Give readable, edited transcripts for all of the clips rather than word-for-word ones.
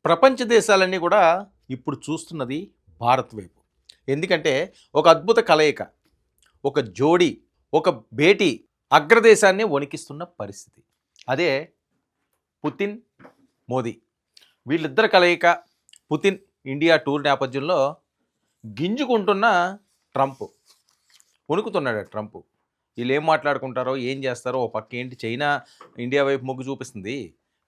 ప్రపంచ దేశాలన్నీ కూడా ఇప్పుడు చూస్తున్నది భారత్ వైపు. ఎందుకంటే ఒక అద్భుత కలయిక, ఒక జోడీ, ఒక భేటీ అగ్రదేశాన్ని వణికిస్తున్న పరిస్థితి. అదే పుతిన్, మోదీ. వీళ్ళిద్దరి కలయిక, పుతిన్ ఇండియా టూర్ నేపథ్యంలో గింజుకుంటున్న ట్రంప్. వణుకుతున్నాడు ట్రంప్. వీళ్ళు ఏం మాట్లాడుకుంటారో, ఏం చేస్తారో, ఓ పక్క ఏంటి చైనా ఇండియా వైపు మొగ్గు చూపిస్తుంది,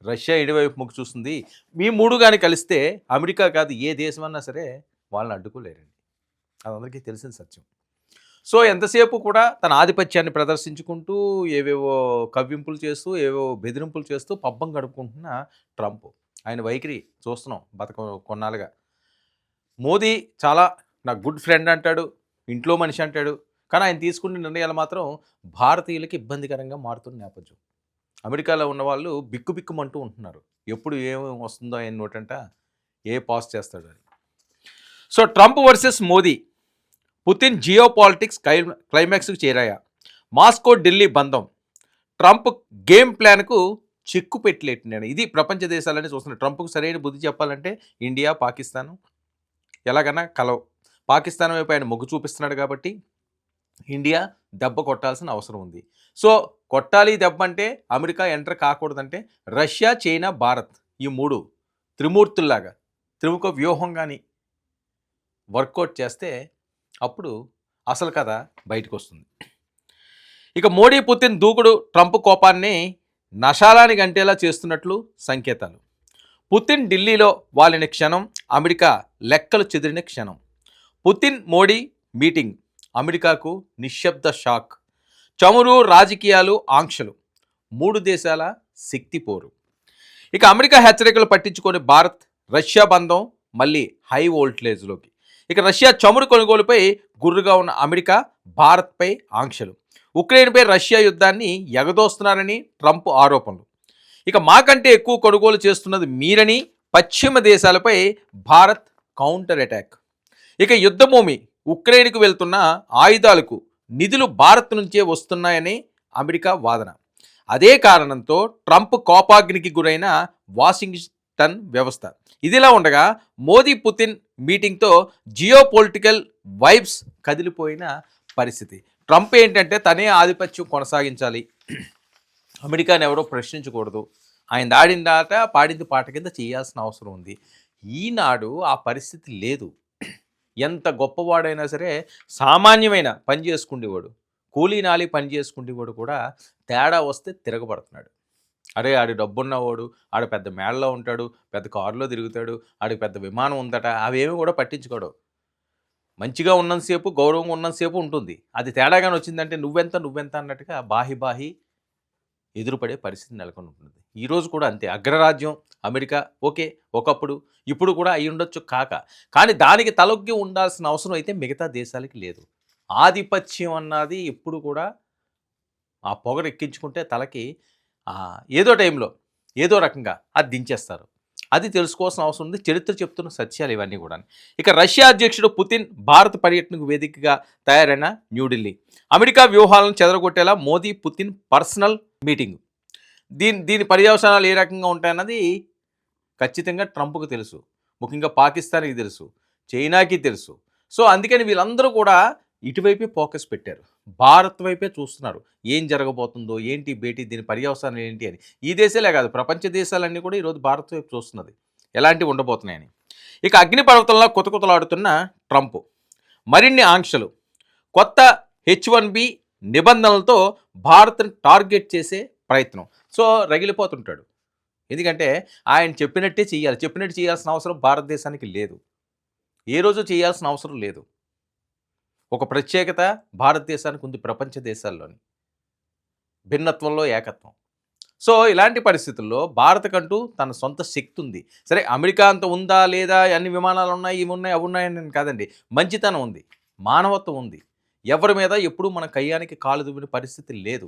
రష్యా ఇండియా వైపు మొగ్గు చూస్తుంది. మీ మూడు కానీ కలిస్తే అమెరికా కాదు ఏ దేశమన్నా సరే వాళ్ళని అడ్డుకోలేరండి. అది అందరికీ తెలిసిన సత్యం. సో ఎంతసేపు కూడా తన ఆధిపత్యాన్ని ప్రదర్శించుకుంటూ ఏవేవో కవ్వింపులు చేస్తూ ఏవేవో బెదిరింపులు చేస్తూ పబ్బం గడుపుకుంటున్న ట్రంప్. ఆయన వైఖరి చూస్తున్నాం కొన్నాళ్ళుగా. మోదీ చాలా నా గుడ్ ఫ్రెండ్ అంటాడు, ఇంట్లో మనిషి అంటాడు. కానీ ఆయన తీసుకునే నిర్ణయాలు మాత్రం భారతీయులకి ఇబ్బందికరంగా మారుతున్న నేపథ్యం. అమెరికాలో ఉన్నవాళ్ళు బిక్కుబిక్కుమంటూ ఉంటున్నారు. ఎప్పుడు ఏమి వస్తుందో ఆయన నోటంట, ఏ పాస్ చేస్తాడు అని. So Trump versus Modi, Putin geopolitics క్లైమాక్స్కి చేరాయా, మాస్కో ఢిల్లీ బంధం, ట్రంప్ గేమ్ ప్లాన్కు చెక్కు పెట్టలేట్టినాడు. ఇది ప్రపంచ దేశాలని చూస్తున్నారు. ట్రంప్కు సరైన బుద్ధి చెప్పాలంటే ఇండియా, పాకిస్తాను ఎలాగన్నా కలవు. పాకిస్తాన్ వైపు ఆయన మొగ్గు చూపిస్తున్నాడు కాబట్టి ఇండియా దెబ్బ కొట్టాల్సిన అవసరం ఉంది. సో కొట్టాలి దెబ్బ అంటే అమెరికా ఎంటర్ కాకూడదంటే రష్యా, చైనా, భారత్ ఈ మూడు త్రిమూర్తుల్లాగా త్రిముఖ వ్యూహం కానీ వర్కౌట్ చేస్తే అప్పుడు అసలు కథ బయటకు వస్తుంది. ఇక మోడీ, పుతిన్ దూకుడు ట్రంప్ కోపాన్ని నషాలానికి అంటేలా చేస్తున్నట్లు సంకేతాలు. పుతిన్ ఢిల్లీలో వాలిన క్షణం, అమెరికా లెక్కలు చెదిరిన క్షణం. పుతిన్ మోడీ మీటింగ్, అమెరికాకు నిశ్శబ్ద షాక్. చమురు, రాజకీయాలు, ఆంక్షలు, మూడు దేశాల శక్తి పోరు. ఇక అమెరికా హెచ్చరికలు పట్టించుకొని భారత్, రష్యా బంధం మళ్ళీ హై వోల్టేజ్లోకి. ఇక రష్యా చమురు కొనుగోలుపై గుర్రుగా ఉన్న అమెరికా, భారత్పై ఆంక్షలు. ఉక్రెయిన్పై రష్యా యుద్ధాన్ని ఎగదోస్తున్నారని ట్రంప్ ఆరోపణలు. ఇక మాకంటే ఎక్కువ కొనుగోలు చేస్తున్నది మీరని పశ్చిమ దేశాలపై భారత్ కౌంటర్ అటాక్. ఇక యుద్ధభూమి ఉక్రెయిన్కు వెళ్తున్న ఆయుధాలకు నిధులు భారత్ నుంచే వస్తున్నాయని అమెరికా వాదన. అదే కారణంతో ట్రంప్ కోపాగ్నికి గురైన వాషింగ్టన్ వ్యవస్థ. ఇదిలా ఉండగా మోదీ, పుతిన్ మీటింగ్తో జియో పొలిటికల్ వైబ్స్ కదిలిపోయిన పరిస్థితి. ట్రంప్ ఏంటంటే తనే ఆధిపత్యం కొనసాగించాలి, అమెరికాని ఎవరో ప్రశ్నించకూడదు, ఆయన దాడిన దాట పాడింది పాట కింద చేయాల్సిన అవసరం ఉంది. ఈనాడు ఆ పరిస్థితి లేదు. ఎంత గొప్పవాడైనా సరే సామాన్యమైన పని చేసుకుండేవాడు, కూలీ నాలి పని చేసుకుండేవాడు కూడా తేడా వస్తే తిరగబడుతున్నాడు. అరే ఆడి డబ్బున్నవాడు, ఆడు పెద్ద మేడలో ఉంటాడు, పెద్ద కారులో తిరుగుతాడు, ఆడికి పెద్ద విమానం ఉందట, అవేమి కూడా పట్టించుకోడు. మంచిగా ఉన్నంతసేపు, గౌరవంగా ఉన్నంతసేపు ఉంటుంది. అది తేడాగానే వచ్చిందంటే నువ్వెంత అన్నట్టుగా బాహి ఎదురుపడే పరిస్థితి నెలకొని ఉంటుంది. ఈరోజు కూడా అంతే. అగ్రరాజ్యం అమెరికా ఓకే ఒకప్పుడు, ఇప్పుడు కూడా అయి ఉండొచ్చు కానీ దానికి తలొగ్గి ఉండాల్సిన అవసరం అయితే మిగతా దేశాలకి లేదు. ఆధిపత్యం అన్నది ఎప్పుడు కూడా ఆ పొగరు ఎక్కించుకుంటే తలకి ఏదో టైంలో ఏదో రకంగా అది దించేస్తారు. అది తెలుసుకోవాల్సిన అవసరం ఉంది. చరిత్ర చెప్తున్న సత్యాలు ఇవన్నీ కూడా. ఇక రష్యా అధ్యక్షుడు పుతిన్ భారత పర్యటనకు వేదికగా తయారైన న్యూఢిల్లీ. అమెరికా వ్యూహాలను చెదరగొట్టేలా మోదీ, పుతిన్ పర్సనల్ మీటింగ్. దీని పర్యవసానాలు ఏ రకంగా ఉంటాయన్నది ఖచ్చితంగా ట్రంప్కు తెలుసు, ముఖ్యంగా పాకిస్తాన్కి తెలుసు, చైనాకి తెలుసు. సో అందుకని వీళ్ళందరూ కూడా ఇటువైపే ఫోకస్ పెట్టారు, భారత్ వైపే చూస్తున్నారు. ఏం జరగబోతుందో, ఏంటి భేటీ, దీని పర్యవసానం ఏంటి అని. ఈ దేశాలే కాదు, ప్రపంచ దేశాలన్నీ కూడా ఈరోజు భారత్ వైపు చూస్తున్నది ఎలాంటివి ఉండబోతున్నాయని. ఇక అగ్నిపర్వతంలో కొతకొతలాడుతున్న ట్రంప్, మరిన్ని ఆంక్షలు, కొత్త H1B నిబంధనలతో భారత్ని టార్గెట్ చేసే ప్రయత్నం. సో రగిలిపోతుంటాడు. ఎందుకంటే ఆయన చెప్పినట్టే చేయాలి. చెప్పినట్టు చేయాల్సిన అవసరం భారతదేశానికి లేదు, ఏ రోజు చేయాల్సిన అవసరం లేదు. ఒక ప్రత్యేకత భారతదేశానికి ఉంది ప్రపంచ దేశాల్లోని, భిన్నత్వంలో ఏకత్వం. సో ఇలాంటి పరిస్థితుల్లో భారత్కంటూ తన సొంత శక్తి ఉంది. సరే అమెరికా అంత ఉందా లేదా, అన్ని విమానాలు ఉన్నాయి, ఇవి ఉన్నాయి, అవి ఉన్నాయని కాదండి. మంచితనం ఉంది, మానవత్వం ఉంది. ఎవరి మీద ఎప్పుడూ మన కయ్యానికి కాలు దువ్విన పరిస్థితి లేదు.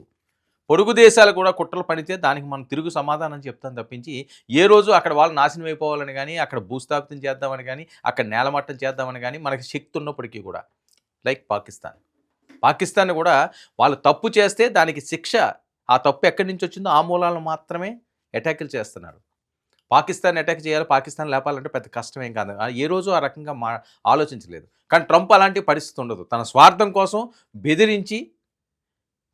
పొరుగు దేశాలు కూడా కుట్రలు పడితే దానికి మనం తిరుగు సమాధానం చెప్తాం తప్పించి ఏ రోజు అక్కడ వాళ్ళు నాశనం అయిపోవాలని కానీ, అక్కడ భూస్థాపితం చేద్దామని కానీ, అక్కడ నేలమట్టం చేద్దామని కానీ మనకి శక్తి ఉన్నప్పటికీ కూడా, లైక్ పాకిస్తాన్ కూడా వాళ్ళు తప్పు చేస్తే దానికి శిక్ష, ఆ తప్పు ఎక్కడి నుంచి వచ్చిందో ఆ మూలాలను మాత్రమే అటాకులు చేస్తున్నారు. పాకిస్తాన్ అటాక్ చేయాలి, పాకిస్తాన్ లేపాలంటే పెద్ద కష్టమేం కాదు. ఏ రోజు ఆ రకంగా ఆలోచించలేదు. కానీ ట్రంప్ అలాంటి పరిస్థితి ఉండదు. తన స్వార్థం కోసం బెదిరించి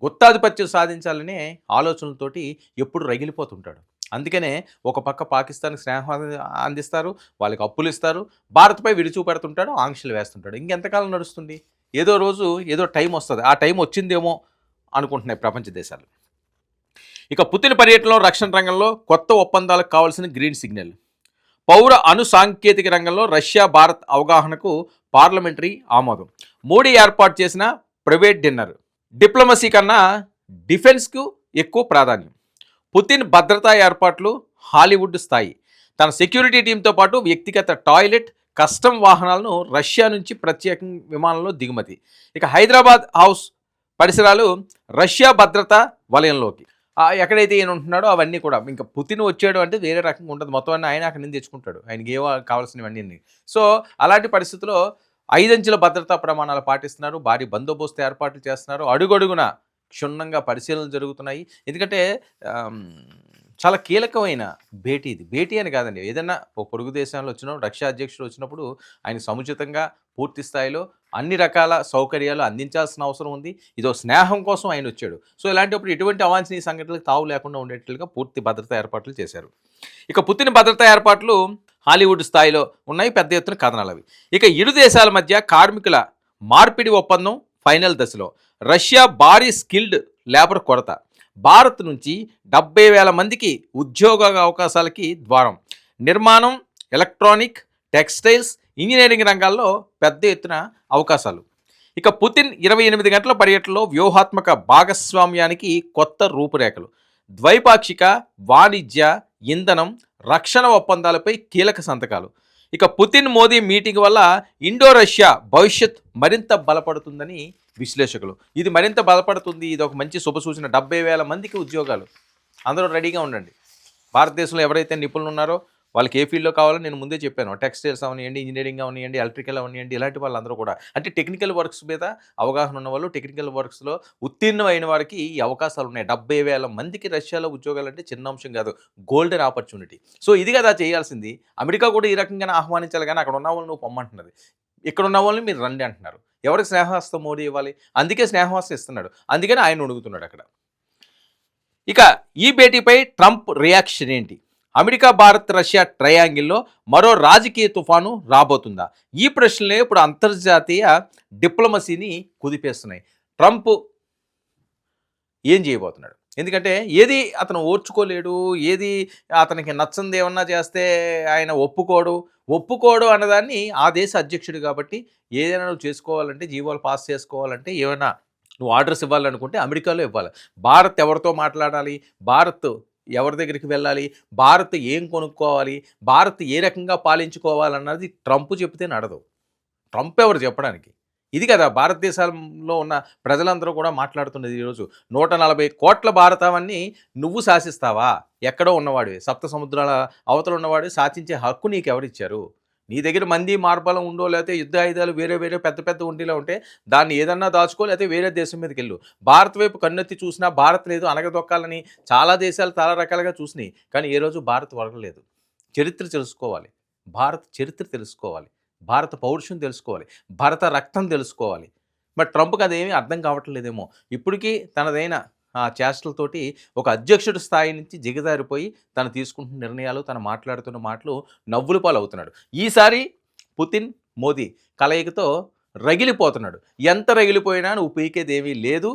గుత్తాధిపత్యం సాధించాలనే ఆలోచనలతోటి ఎప్పుడు రగిలిపోతుంటాడు. అందుకనే ఒక పక్క పాకిస్తాన్‌కి స్నేహం అందిస్తారు, వాళ్ళకి అప్పులు ఇస్తారు, భారత్‌పై విరుచుకుపడుతుంటాడు, ఆంక్షలు వేస్తుంటాడు. ఇంకెంతకాలం నడుస్తుంది? ఏదో రోజు ఏదో టైం వస్తది. ఆ టైం వచ్చిందేమో అనుకుంటున్నాయి ప్రపంచ దేశాలు. ఇక పుతిన్ పర్యటనలో రక్షణ రంగంలో కొత్త ఒప్పందాలకు కావాల్సిన గ్రీన్ సిగ్నల్. పౌర అణు సాంకేతిక రంగంలో రష్యా భారత్ అవగాహనకు పార్లమెంటరీ ఆమోదం. మోడీ ఏర్పాటు చేసిన ప్రైవేట్ డిన్నర్. డిప్లొమసీ కన్నా డిఫెన్స్కు ఎక్కువ ప్రాధాన్యం. పుతిన్ భద్రతా ఏర్పాట్లు హాలీవుడ్ స్థాయి. తన సెక్యూరిటీ టీంతో పాటు వ్యక్తిగత టాయిలెట్, కస్టమ్ వాహనాలను రష్యా నుంచి ప్రత్యేక విమానంలో దిగుమతి. ఇక హైదరాబాద్ హౌస్ పరిసరాలు రష్యా భద్రతా వలయంలోకి. ఎక్కడైతే ఈయన ఉంటున్నాడో అవన్నీ కూడా ఇంకా పుతిన్ వచ్చాడు అంటే వేరే రకంగా ఉంటుంది. మొత్తం అన్నీ ఆయన అక్కడి నుంచి తెచ్చుకుంటాడు, ఆయనకి ఏవో కావాల్సినవన్నీ. సో అలాంటి పరిస్థితుల్లో 5 అంచెల భద్రతా ప్రమాణాలు పాటిస్తున్నారు, భారీ బందోబస్తు ఏర్పాట్లు చేస్తున్నారు, అడుగడుగున క్షుణ్ణంగా పరిశీలనలు జరుగుతున్నాయి. ఎందుకంటే చాలా కీలకమైన భేటీ ఇది. భేటీ అని కాదండి, ఏదన్నా ఒక పొరుగు దేశంలో వచ్చినప్పుడు రష్యా అధ్యక్షుడు వచ్చినప్పుడు ఆయన సముచితంగా పూర్తి స్థాయిలో అన్ని రకాల సౌకర్యాలు అందించాల్సిన అవసరం ఉంది. ఇదో స్నేహం కోసం ఆయన వచ్చాడు. సో ఇలాంటప్పుడు ఎటువంటి అవాంఛనీయ సంఘటనలకు తావు లేకుండా ఉండేట్లుగా పూర్తి భద్రతా ఏర్పాట్లు చేశారు. ఇక పుతిన్ భద్రతా ఏర్పాట్లు హాలీవుడ్ స్థాయిలో ఉన్నాయి, పెద్ద ఎత్తున కథనాలు అవి. ఇక ఇరు దేశాల మధ్య కార్మికుల మార్పిడి ఒప్పందం ఫైనల్ దశలో. రష్యా భారీ స్కిల్డ్ లేబర్ కొరత. భారత్ నుంచి 70,000 మందికి ఉద్యోగ అవకాశాలకి ద్వారం. నిర్మాణం, ఎలక్ట్రానిక్, టెక్స్టైల్స్, ఇంజనీరింగ్ రంగాల్లో పెద్ద ఎత్తున అవకాశాలు. ఇక పుతిన్ 28 గంటల పర్యటనలో వ్యూహాత్మక భాగస్వామ్యానికి కొత్త రూపురేఖలు. ద్వైపాక్షిక వాణిజ్య, ఇంధనం, రక్షణ ఒప్పందాలపై కీలక సంతకాలు. ఇక పుతిన్ మోదీ మీటింగ్ వల్ల ఇండో రష్యా భవిష్యత్ మరింత బలపడుతుందని విశ్లేషకులు. ఇది మరింత బలపడుతుంది, ఇది ఒక మంచి శుభసూచన. 70,000 మందికి ఉద్యోగాలు. అందరూ రెడీగా ఉండండి. భారతదేశంలో ఎవరైతే నిపుణులు ఉన్నారో వాళ్ళకి ఏ ఫీల్డ్లో కావాలో నేను ముందే చెప్పాను. టెక్స్టైల్స్ అవనివ్వండి, ఇంజనీరింగ్ అవనివ్వండి, ఎలక్ట్రికల్ అవనివ్వండి, ఇలాంటి వాళ్ళందరూ కూడా అంటే టెక్నికల్ వర్క్స్ మీద అవగాహన ఉన్న వాళ్ళు, టెక్నికల్ వర్క్స్లో ఉత్తీర్ణం అయిన వారికి ఈ అవకాశాలు ఉన్నాయి. 70,000 మందికి రష్యాలో ఉద్యోగాలు అంటే చిన్న అంశం కాదు, గోల్డెన్ ఆపర్చునిటీ. సో ఇది కదా చేయాల్సింది. అమెరికా కూడా ఈ రకంగానే ఆహ్వానించాలి, కానీ అక్కడ ఉన్న వాళ్ళని నువ్వు పొమ్మంటున్నది. ఇక్కడ ఉన్న వాళ్ళని మీరు రండి అంటున్నారు. ఎవరికి స్నేహహస్తం మోడీ ఇవ్వాలి? అందుకే స్నేహహస్తం ఇస్తున్నాడు, అందుకని ఆయన అడుగుతున్నాడు అక్కడ. ఇక ఈ భేటీపై ట్రంప్ రియాక్షన్ ఏంటి? అమెరికా, భారత్, రష్యా ట్రయాంగిల్లో మరో రాజకీయ తుఫాను రాబోతుందా? ఈ ప్రశ్నలే ఇప్పుడు అంతర్జాతీయ డిప్లొమసీని కుదిపేస్తున్నాయి. ట్రంప్ ఏం చేయబోతున్నాడు? ఎందుకంటే ఏది అతను ఓర్చుకోలేడు, ఏది అతనికి నచ్చంది ఏమన్నా చేస్తే ఆయన ఒప్పుకోడు అన్నదాన్ని ఆ దేశ అధ్యక్షుడు కాబట్టి ఏదైనా నువ్వు చేసుకోవాలంటే, జీవోలు పాస్ చేసుకోవాలంటే, ఏమైనా నువ్వు ఆర్డర్స్ ఇవ్వాలనుకుంటే అమెరికాలో ఇవ్వాలి. భారత్ ఎవరితో మాట్లాడాలి, భారత్ ఎవరి దగ్గరికి వెళ్ళాలి, భారత్ ఏం కొనుక్కోవాలి, భారత్ ఏ రకంగా పాలించుకోవాలన్నది ట్రంప్ చెప్తే నడదు. ట్రంప్ ఎవరు చెప్పడానికి? ఇది కదా భారతదేశంలో ఉన్న ప్రజలందరూ కూడా మాట్లాడుతున్నది ఈరోజు. 140 కోట్ల భారతావన్ని నువ్వు శాసిస్తావా? ఎక్కడో ఉన్నవాడివి, సప్త సముద్రాల అవతల ఉన్నవాడు శాసించే హక్కు నీకు ఎవరిచ్చారు? నీ దగ్గర మంది మార్బలం ఉండో, లేకపోతే యుద్ధ ఆయుధాలు వేరే పెద్ద పెద్ద ఉండిలో ఉంటే దాన్ని ఏదన్నా దాచుకో, లేకపోతే వేరే దేశం మీదకి వెళ్ళు. భారత్ వైపు కన్నెత్తి చూసినా భారత్ లేదు, అనగదొక్కాలని చాలా దేశాలు చాలా రకాలుగా చూసినాయి, కానీ ఏ రోజు భారత్ వరగలేదు. చరిత్ర తెలుసుకోవాలి, భారత్ చరిత్ర తెలుసుకోవాలి, భారత పౌరుషం తెలుసుకోవాలి, భారత రక్తం తెలుసుకోవాలి. బట్ ట్రంప్కి అదేమీ అర్థం కావట్లేదేమో. ఇప్పటికీ తనదైన చేష్టలతోటి ఒక అధ్యక్షుడి స్థాయి నుంచి జిగజారిపోయి తను తీసుకుంటున్న నిర్ణయాలు, తను మాట్లాడుతున్న మాటలు నవ్వుల పాలవుతున్నాడు. ఈసారి పుతిన్ మోదీ కలయికతో రగిలిపోతున్నాడు. ఎంత రగిలిపోయినా నువ్వు పీకేదేమీ లేదు,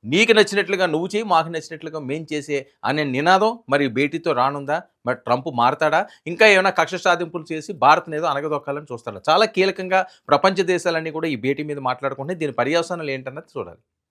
నీకు నచ్చినట్లుగా నువ్వు చేయి, మాకు నచ్చినట్లుగా మేం చేసే అనే నినాదం మరి భేటీతో రానుందా? మరి ట్రంప్ మారతాడా? ఇంకా ఏమైనా కక్ష సాధింపులు చేసి భారత్ని ఏదో అనగదొక్కాలని చూస్తాడా? చాలా కీలకంగా ప్రపంచ దేశాలన్నీ కూడా ఈ భేటీ మీద మాట్లాడుకుంటే దీని పర్యవసానాలు ఏంటన్నది చూడాలి.